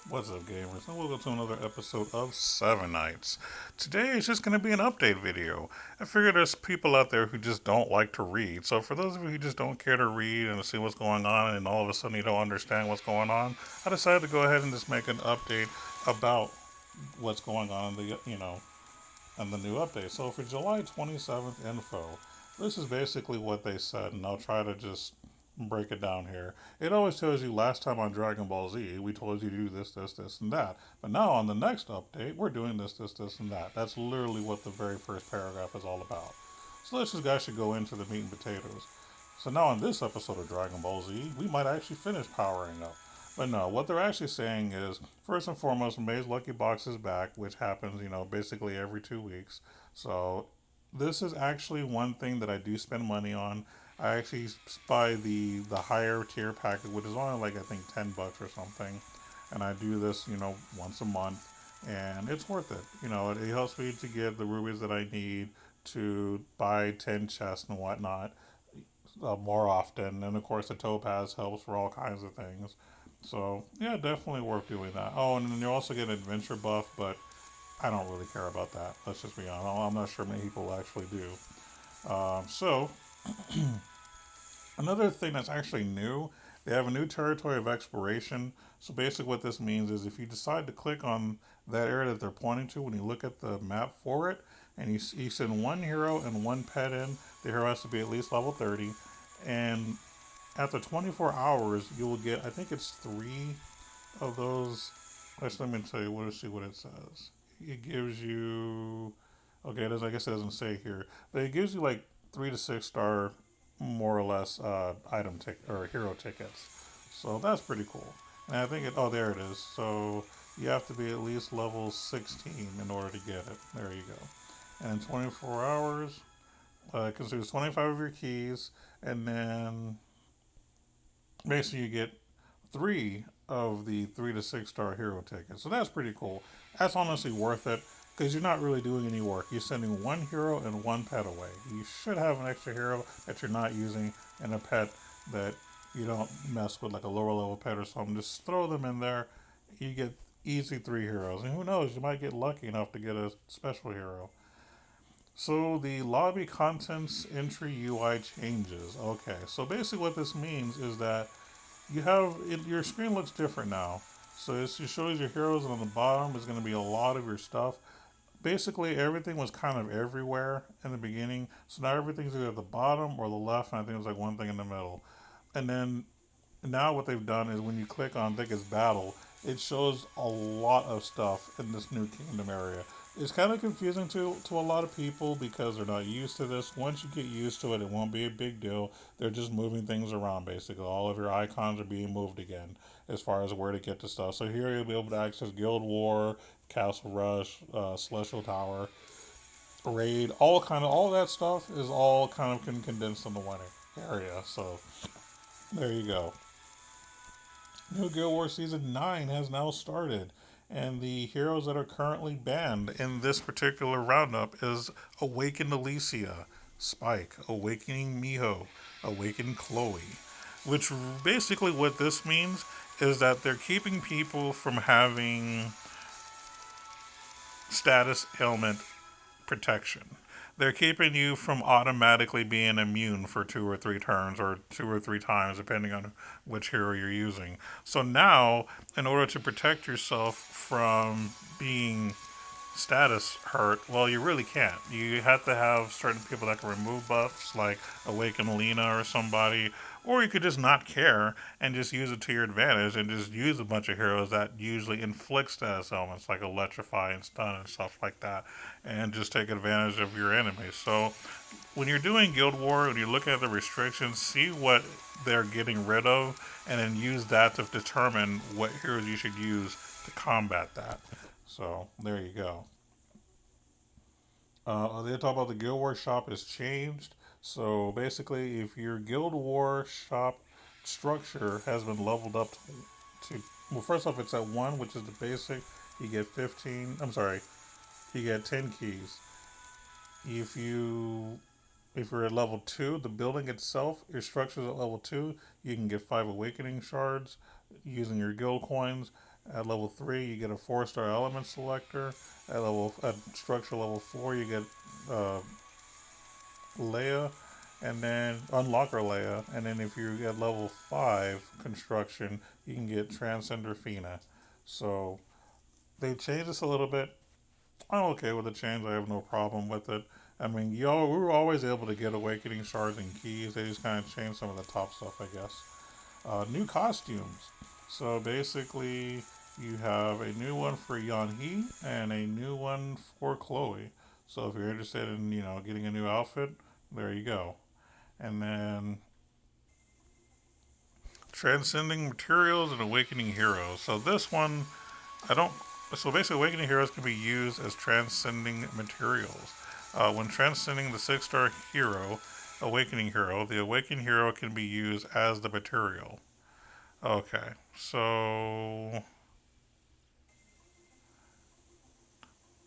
What's up, gamers? And welcome to another episode of Seven Nights. Today is just going to be an update video. I figure there's people out there who just don't like to read. So, for those of you who just don't care to read and to see what's going on, and all of a sudden you don't understand what's going on, I decided to go ahead and just make an update about what's going on in the new update. So, for July 27th info, this is basically what they said, and I'll try to just break it down here. It always tells you last time on Dragon Ball Z, we told you to do this, this, this, and that. But now on the next update, we're doing this, this, this, and that. That's literally what the very first paragraph is all about. So let's just guys should go into the meat and potatoes. So now on this episode of Dragon Ball Z, we might actually finish powering up. But no, what they're actually saying is, first and foremost, Maze Lucky Box is back, which happens, basically every 2 weeks. So this is actually one thing that I do spend money on. I actually buy the higher tier package, which is only like I think $10 or something, and I do this once a month, and it's worth it. It helps me to get the rubies that I need to buy 10 chests and whatnot more often, and of course the topaz helps for all kinds of things. So yeah, definitely worth doing that. Oh, and then you also get an adventure buff, but I don't really care about that. Let's just be honest. I'm not sure many people actually do. So another thing that's actually new, they have a new territory of exploration. So basically, what this means is if you decide to click on that area that they're pointing to, when you look at the map for it, and you send one hero and one pet in, the hero has to be at least level 30. And after 24 hours, you will get, I think it's three of those. Actually, let me tell you, let's see what it says. It gives you, okay, I guess it doesn't say here, but it gives you like 3 to 6 star, more or less, item tick or hero tickets. So that's pretty cool. And I think oh, there it is. So you have to be at least level 16 in order to get it. There you go. And in 24 hours, it consumes 25 of your keys, and then basically you get three of the 3 to 6 star hero tickets. So that's pretty cool. That's honestly worth it because you're not really doing any work. You're sending one hero and one pet away. You should have an extra hero that you're not using and a pet that you don't mess with, like a lower level pet or something. Just throw them in there. You get easy 3 heroes. And who knows, you might get lucky enough to get a special hero. So the lobby contents entry UI changes. Okay, so basically what this means is that your screen looks different now. So it shows your heroes, and on the bottom is going to be a lot of your stuff. Basically, everything was kind of everywhere in the beginning. So now everything's either at the bottom or the left, and I think there's like one thing in the middle. And then now what they've done is when you click on, I think it's battle, it shows a lot of stuff in this new kingdom area. It's kind of confusing to a lot of people because they're not used to this. Once you get used to it, it won't be a big deal. They're just moving things around basically. All of your icons are being moved again as far as where to get to stuff. So here you'll be able to access Guild War, Castle Rush, Celestial Tower, Raid, all that stuff is all kind of condensed in the one area. So there you go. New Guild Wars Season 9 has now started, and the heroes that are currently banned in this particular roundup is Awakened Alicia, Spike, Awakening Miho, Awakened Chloe. Which basically what this means is that they're keeping people from having status ailment protection. They're keeping you from automatically being immune for 2 or 3 turns or 2 or 3 times, depending on which hero you're using. So now, in order to protect yourself from being status hurt, well, you really can't. You have to have certain people that can remove buffs, like Awaken Lena or somebody, or you could just not care and just use it to your advantage and just use a bunch of heroes that usually inflict status elements like Electrify and Stun and stuff like that, and just take advantage of your enemies. So when you're doing Guild War, when you're looking at the restrictions, see what they're getting rid of, and then use that to determine what heroes you should use to combat that. So there you go. They talk about the Guild War shop has changed. So basically, if your Guild War shop structure has been leveled up to well, first off, it's at one, which is the basic. You get 15. I'm sorry, you get 10 keys. If you if you're at level two, the building itself, your structure is at level two. You can get 5 awakening shards using your guild coins. At level 3, you get a 4-star element selector. At structure level 4, you get uh, Leia, and then unlocker Leia. And then if you get level 5 construction, you can get Transcender Fina. So they changed this a little bit. I'm okay with the change. I have no problem with it. I mean, y'all, we were always able to get Awakening Shards and keys. They just kind of changed some of the top stuff, I guess. New costumes. So basically, you have a new one for Yan He and a new one for Chloe. So if you're interested in, getting a new outfit, there you go. And then Transcending Materials and Awakening Heroes. So this one, I don't. So basically, Awakening Heroes can be used as transcending materials. When transcending the 6-star hero, Awakening Hero, the Awakening Hero can be used as the material. Okay, so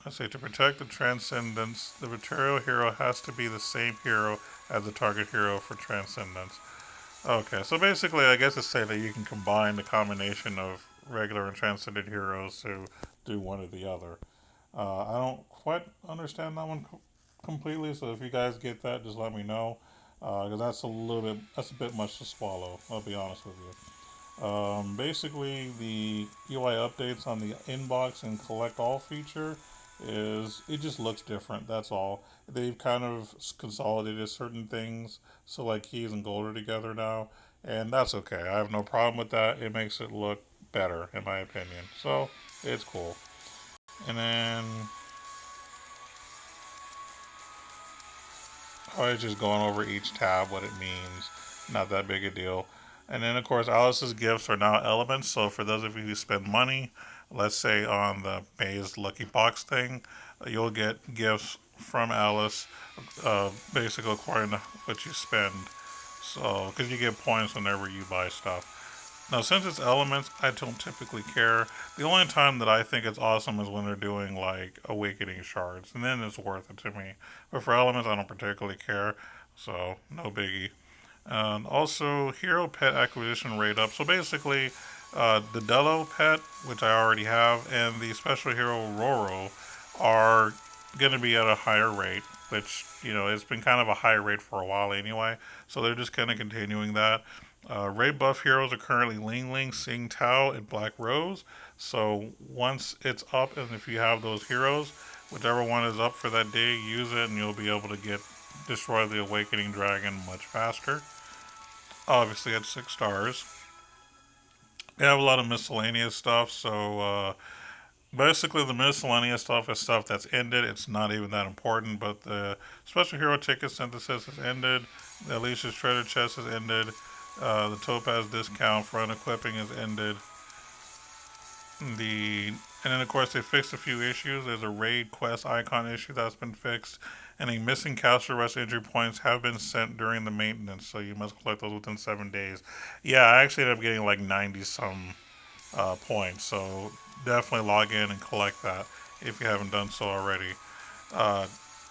let's say to protect the transcendence, the material hero has to be the same hero as the target hero for transcendence. Okay, so basically, I guess it's saying that you can combine the combination of regular and transcendent heroes to do one or the other. I don't quite understand that one completely, so if you guys get that, just let me know. Because that's a bit much to swallow. I'll be honest with you. Basically, the UI updates on the inbox and collect all feature is it just looks different. That's all. They've kind of consolidated certain things, so like keys and gold are together now, and that's okay. I have no problem with that. It makes it look better, in my opinion. So it's cool. And then I was just going over each tab, what it means. Not that big a deal. And then, of course, Alice's gifts are now elements. So, for those of you who spend money, let's say on the Maze Lucky Box thing, you'll get gifts from Alice, basically according to what you spend. So, because you get points whenever you buy stuff. Now, since it's elements, I don't typically care. The only time that I think it's awesome is when they're doing like awakening shards, and then it's worth it to me. But for elements, I don't particularly care, so no biggie. Also, hero pet acquisition rate up. So basically, the Dello pet, which I already have, and the special hero Roro are going to be at a higher rate, which, it's been kind of a high rate for a while anyway. So they're just kind of continuing that. Raid buff heroes are currently Ling Ling, Sing Tao, and Black Rose. So once it's up, and if you have those heroes, whichever one is up for that day, use it, and you'll be able to get destroy the Awakening Dragon much faster. Obviously, at 6 stars. They have a lot of miscellaneous stuff, so basically the miscellaneous stuff is stuff that's ended. It's not even that important, but the special hero ticket synthesis has ended. The Alicia's treasure chest has ended. The Topaz discount for unequipping has ended. And then of course they fixed a few issues. There's a raid quest icon issue that's been fixed, and a missing castle rest injury points have been sent during the maintenance, so you must collect those within 7 days. Yeah, I actually ended up getting like 90 some points, so definitely log in and collect that if you haven't done so already. Uh,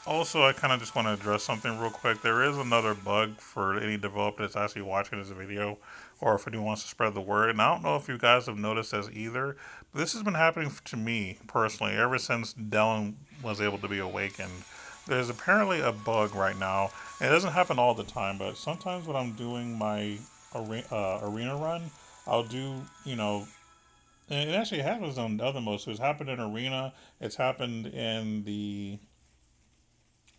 Also, I kind of just want to address something real quick. There is another bug for any developer that's actually watching this video, or if anyone wants to spread the word. And I don't know if you guys have noticed this either, but this has been happening to me personally ever since Dylan was able to be awakened. There's apparently a bug right now. And it doesn't happen all the time, but sometimes when I'm doing my arena run, I'll do, and it actually happens on other modes. So it's happened in arena. It's happened in the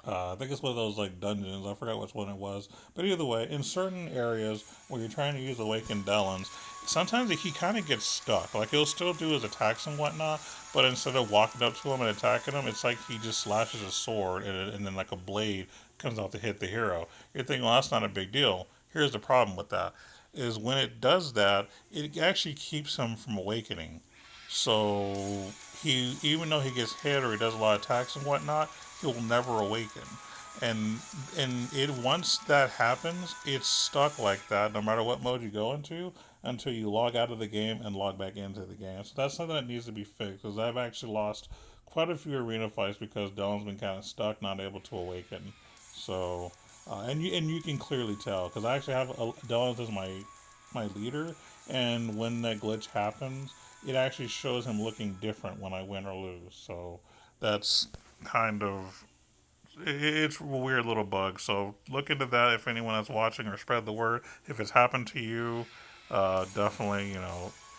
I think it's one of those like dungeons. I forgot which one it was. But either way, in certain areas where you're trying to use Awakened Delans, sometimes he kind of gets stuck. Like he'll still do his attacks and whatnot, but instead of walking up to him and attacking him, it's like he just slashes a sword and then like a blade comes out to hit the hero. You're thinking, well, that's not a big deal. Here's the problem with that: is when it does that, it actually keeps him from awakening. So he, even though he gets hit or he does a lot of attacks and whatnot, he'll never awaken. And it once that happens, it's stuck like that no matter what mode you go into until you log out of the game and log back into the game. So that's something that needs to be fixed because I've actually lost quite a few arena fights because Dylan's been kind of stuck, not able to awaken. So and you can clearly tell because I actually have Dylan as my my leader, and when that glitch happens, it actually shows him looking different when I win or lose. So that's kind of it's a weird little bug. So look into that if anyone is watching, or spread the word if it's happened to you. Definitely,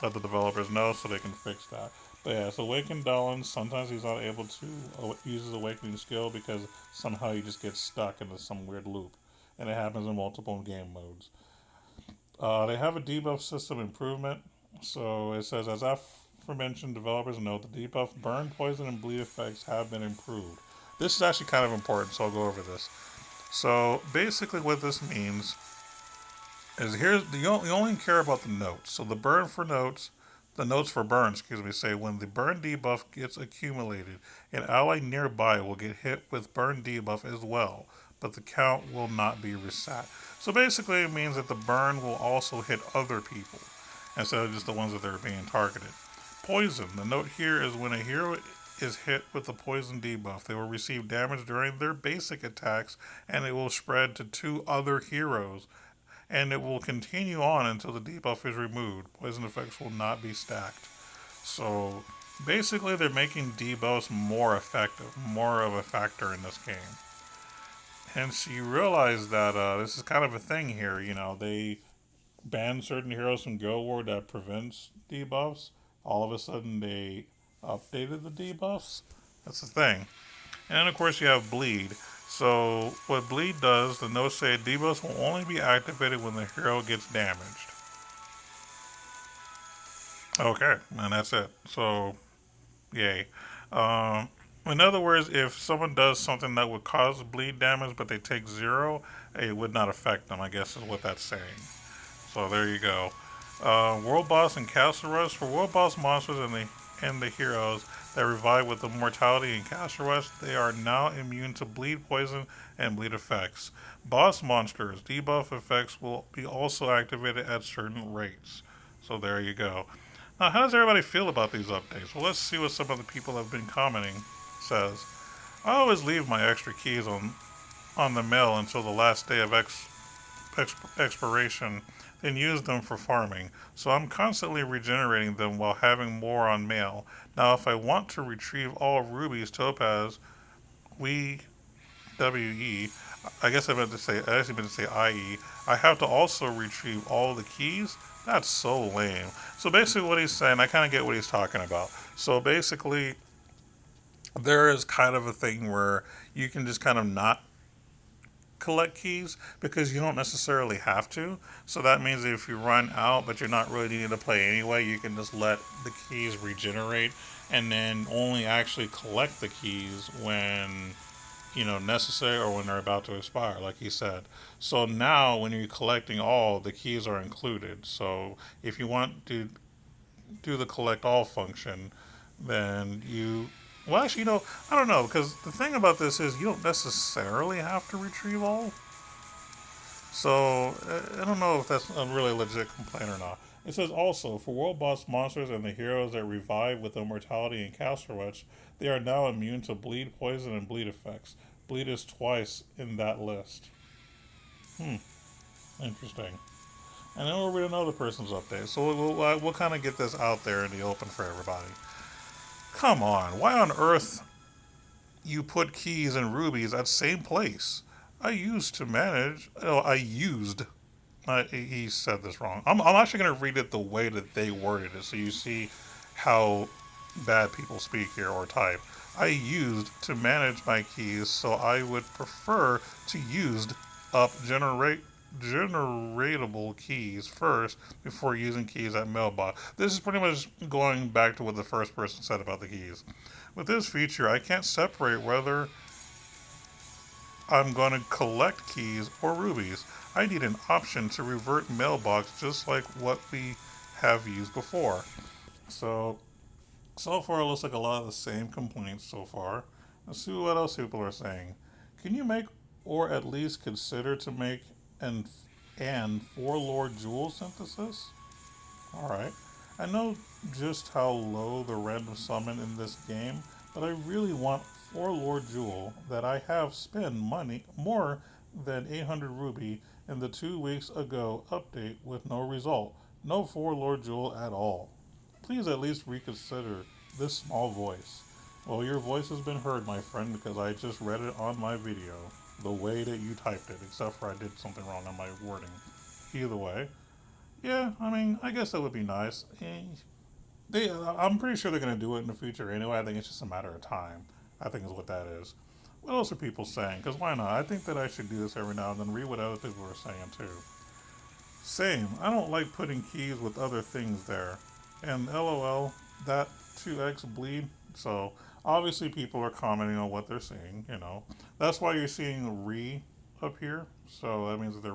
let the developers know so they can fix that. But yeah, so Awakened Dahlin, sometimes he's not able to use his Awakening skill because somehow he just gets stuck into some weird loop. And it happens in multiple game modes. They have a debuff system improvement. So it says, as aforementioned, developers know the debuff burn, poison, and bleed effects have been improved. This is actually kind of important, so I'll go over this. So basically, what this means is you only care about the notes. So the notes for burn, excuse me, say when the burn debuff gets accumulated, an ally nearby will get hit with burn debuff as well, but the count will not be reset. So basically, it means that the burn will also hit other people instead of just the ones that are being targeted. Poison. The note here is when a hero is hit with the poison debuff, they will receive damage during their basic attacks, and it will spread to two other heroes, and it will continue on until the debuff is removed. Poison effects will not be stacked. So basically, they're making debuffs more effective, more of a factor in this game. Hence, you realize that this is kind of a thing here. They ban certain heroes from Guild War that prevents debuffs. All of a sudden, they updated the debuffs. That's the thing. And then, of course, you have Bleed. So, what Bleed does, the notes say debuffs will only be activated when the hero gets damaged. Okay, and that's it. So, yay. Um, in other words, if someone does something that would cause bleed damage but they take zero, it would not affect them, I guess is what that's saying. So, there you go. World Boss and Castle Rush. For World Boss monsters and the heroes that revive with immortality and Castle Rush, they are now immune to bleed poison and bleed effects. Boss monsters debuff effects will be also activated at certain rates. So there you go. Now, how does everybody feel about these updates? Well, let's see what some of the people have been commenting says. I always leave my extra keys on the mail until the last day of expiration, then use them for farming. So I'm constantly regenerating them while having more on mail. Now, if I want to retrieve all rubies, topaz, we WE, I guess I actually meant to say IE, I have to also retrieve all the keys? That's so lame. So basically, what he's saying, I kind of get what he's talking about. So basically, there is kind of a thing where you can just kind of not collect keys because you don't necessarily have to. So that means that if you run out but you're not really needing to play anyway, you can just let the keys regenerate and then only actually collect the keys when necessary or when they're about to expire, like he said. So now when you're collecting all, the keys are included. So if you want to do the collect all function, then well, actually, I don't know, because the thing about this is you don't necessarily have to retrieve all. So I don't know if that's a really legit complaint or not. It says also, for world boss monsters and the heroes that revive with immortality and Castle Rush, they are now immune to bleed, poison, and bleed effects. Bleed is twice in that list. Interesting. And then we'll read another person's update. So we'll kind of get this out there in the open for everybody. Come on, why on earth you put keys and rubies at same place? I used to manage. Oh, I used. He said this wrong. I'm actually going to read it the way that they worded it, so you see how bad people speak here or type. I used to manage my keys, so I would prefer to used up generatable keys first before using keys at mailbox. This is pretty much going back to what the first person said about the keys. With this feature, I can't separate whether I'm going to collect keys or rubies. I need an option to revert mailbox just like what we have used before. So far, it looks like a lot of the same complaints so far. Let's see what else people are saying. Can you make, or at least consider to make, an for Lord Jewel synthesis? Alright. I know just how low the random summon in this game, but I really want for Lord Jewel that I have spent money more than 800 ruby in the 2 weeks ago update with no result. No for Lord Jewel at all. Please at least reconsider this small voice. Well, your voice has been heard, my friend, because I just read it on my video, the way that you typed it, except for I did something wrong on my wording. Either way, yeah, I mean, I guess that would be nice. I'm pretty sure they're going to do it in the future anyway. I think it's just a matter of time. I think is what that is. What else are people saying? Because why not? I think that I should do this every now and then, read what other people are saying too. Same. I don't like putting keys with other things there. And lol, that 2x bleed. So obviously people are commenting on what they're seeing. That's why you're seeing re up here. So that means that they're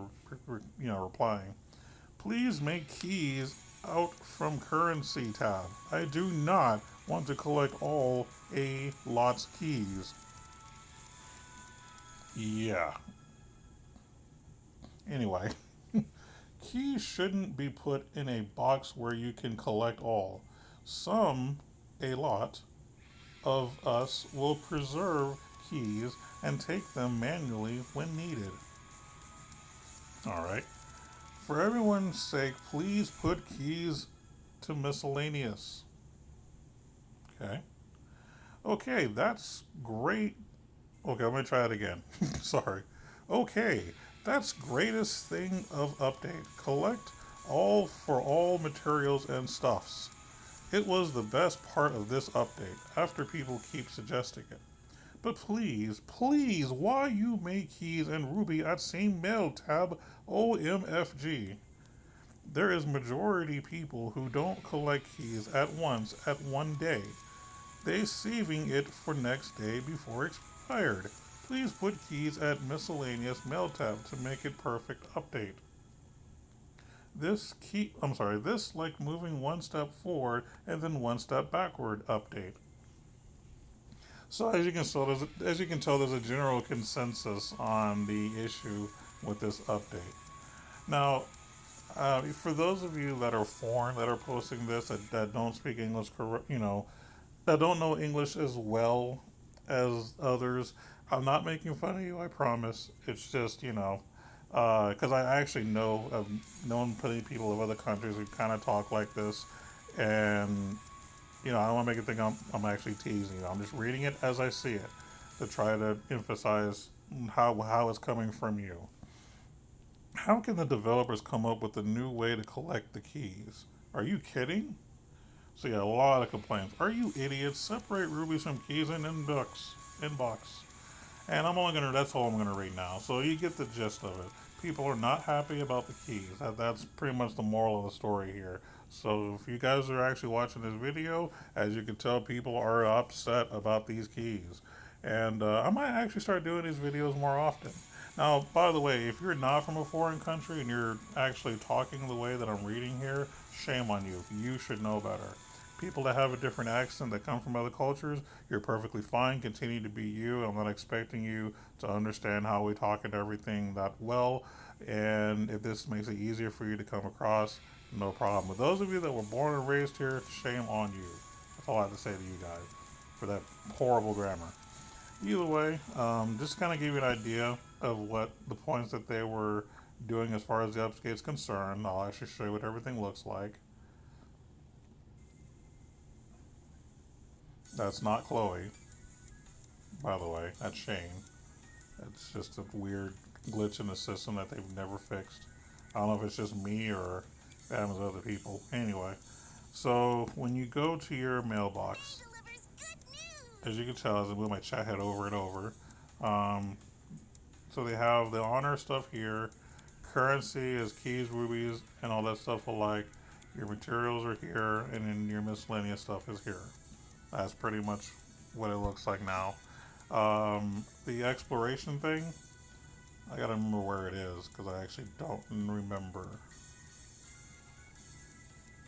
replying. Please make keys out from currency tab. I do not want to collect all A lots keys. Yeah. Anyway, keys shouldn't be put in a box where you can collect all. Some, a lot, of us will preserve keys and take them manually when needed. Alright. For everyone's sake, please put keys to miscellaneous. Okay. Okay, that's great. Okay, I'm going to try it again. Sorry. Okay, that's greatest thing of update. Collect all for all materials and stuffs. It was the best part of this update, after people keep suggesting it. But please, please, why you make keys and Ruby at same mail tab OMFG? There is majority people who don't collect keys at once at one day. They saving it for next day before expired. Please put keys at miscellaneous mail tab to make it perfect update. This like moving one step forward and then one step backward update. So as you can tell, there's a general consensus on the issue with this update. Now, for those of you that are foreign that are posting this that don't speak English, that don't know English as well as others, I'm not making fun of you. I promise. It's just because I actually I've known plenty of people of other countries who kind of talk like this, and I don't want to make it think I'm actually teasing you. I'm just reading it as I see it to try to emphasize how it's coming from you. How can the developers come up with a new way to collect the keys? Are you kidding? So yeah, a lot of complaints. Are you idiots? Separate rubies from keys in inbox. And that's all I'm gonna read now. So you get the gist of it. People are not happy about the keys. That's pretty much the moral of the story here. So if you guys are actually watching this video, as you can tell, people are upset about these keys. And I might actually start doing these videos more often. Now, by the way, if you're not from a foreign country and you're actually talking the way that I'm reading here, shame on you. You should know better. People that have a different accent that come from other cultures, you're perfectly fine. Continue to be you. I'm not expecting you to understand how we talk and everything that well. And if this makes it easier for you to come across, no problem. But those of you that were born and raised here, shame on you. That's all I have to say to you guys for that horrible grammar. Either way, just kind of give you an idea of what the points that they were doing as far as the upscape is concerned. I'll actually show you what everything looks like. That's not Chloe, by the way. That's Shane. It's just a weird glitch in the system that they've never fixed. I don't know if it's just me or it happens to other people. Anyway, so when you go to your mailbox, as you can tell, as I move my chat head over and over, um, so they have the honor stuff here. Currency is keys, rubies, and all that stuff alike. Your materials are here, and then your miscellaneous stuff is here. That's pretty much what it looks like now. The exploration thing, I gotta remember where it is because I actually don't remember.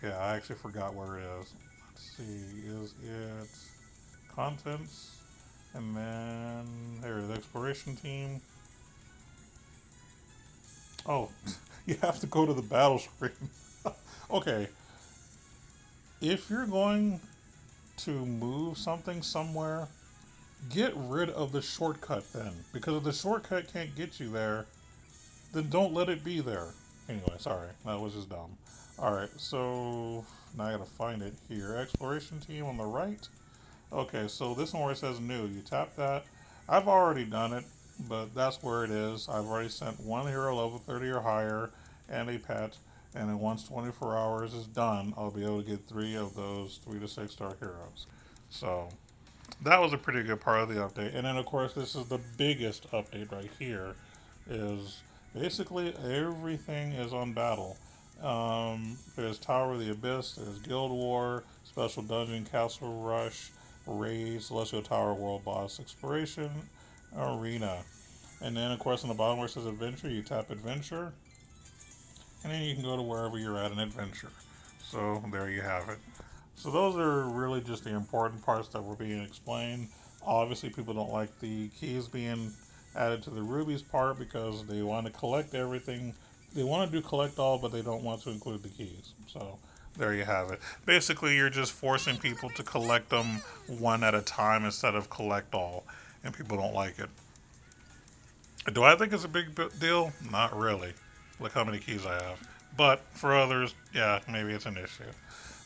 Yeah, I actually forgot where it is. Let's see, is it contents? And then there's the exploration team. Oh, you have to go to the battle screen. Okay, if you're going to move something somewhere, get rid of the shortcut then. Because if the shortcut can't get you there, then don't let it be there. Anyway, sorry, that was just dumb. All right, so now I gotta find it here. Exploration team on the right. Okay, so this one where it says new, you tap that. I've already done it, but that's where it is. I've already sent one hero level 30 or higher and a pet, and then once 24 hours is done, I'll be able to get three of those 3 to 6 star heroes. So that was a pretty good part of the update. And then of course this is the biggest update right here, is basically everything is on battle. There's Tower of the Abyss, there's Guild War, Special Dungeon, Castle Rush, Raid, Celestial Tower, World Boss Exploration, Arena. And then of course on the bottom where it says Adventure, you tap Adventure, and then you can go to wherever you're at in Adventure. So there you have it. So those are really just the important parts that were being explained. Obviously, people don't like the keys being added to the rubies part because they want to collect everything. They want to do collect all, but they don't want to include the keys. So there you have it. Basically, you're just forcing people to collect them one at a time instead of collect all, and people don't like it. Do I think it's a big deal? Not really. Look how many keys I have. But for others, yeah, maybe it's an issue.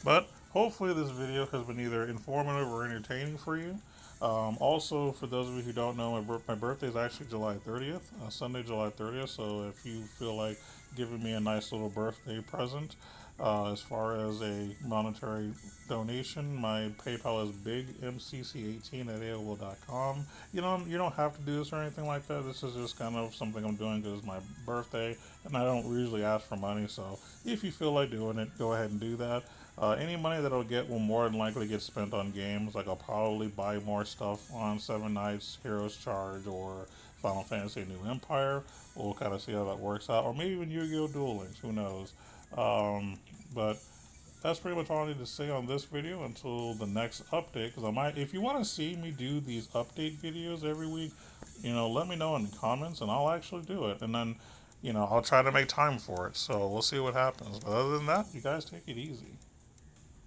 But hopefully, this video has been either informative or entertaining for you. Also, for those of you who don't know, my birthday is actually July 30th, Sunday, July 30th. So if you feel like giving me a nice little birthday present, as far as a monetary donation, my PayPal is bigmcc18 at AOL.com. You don't have to do this or anything like that. This is just kind of something I'm doing because it's my birthday, and I don't usually ask for money. So if you feel like doing it, go ahead and do that. Any money that I'll get will more than likely get spent on games. Like I'll probably buy more stuff on Seven Knights, Heroes Charge, or Final Fantasy New Empire. We'll kind of see how that works out. Or maybe even Yu-Gi-Oh! Duel Links, who knows. But that's pretty much all I need to say on this video until the next update. Because if you want to see me do these update videos every week, let me know in the comments and I'll actually do it. And then, I'll try to make time for it. So we'll see what happens. But other than that, you guys take it easy.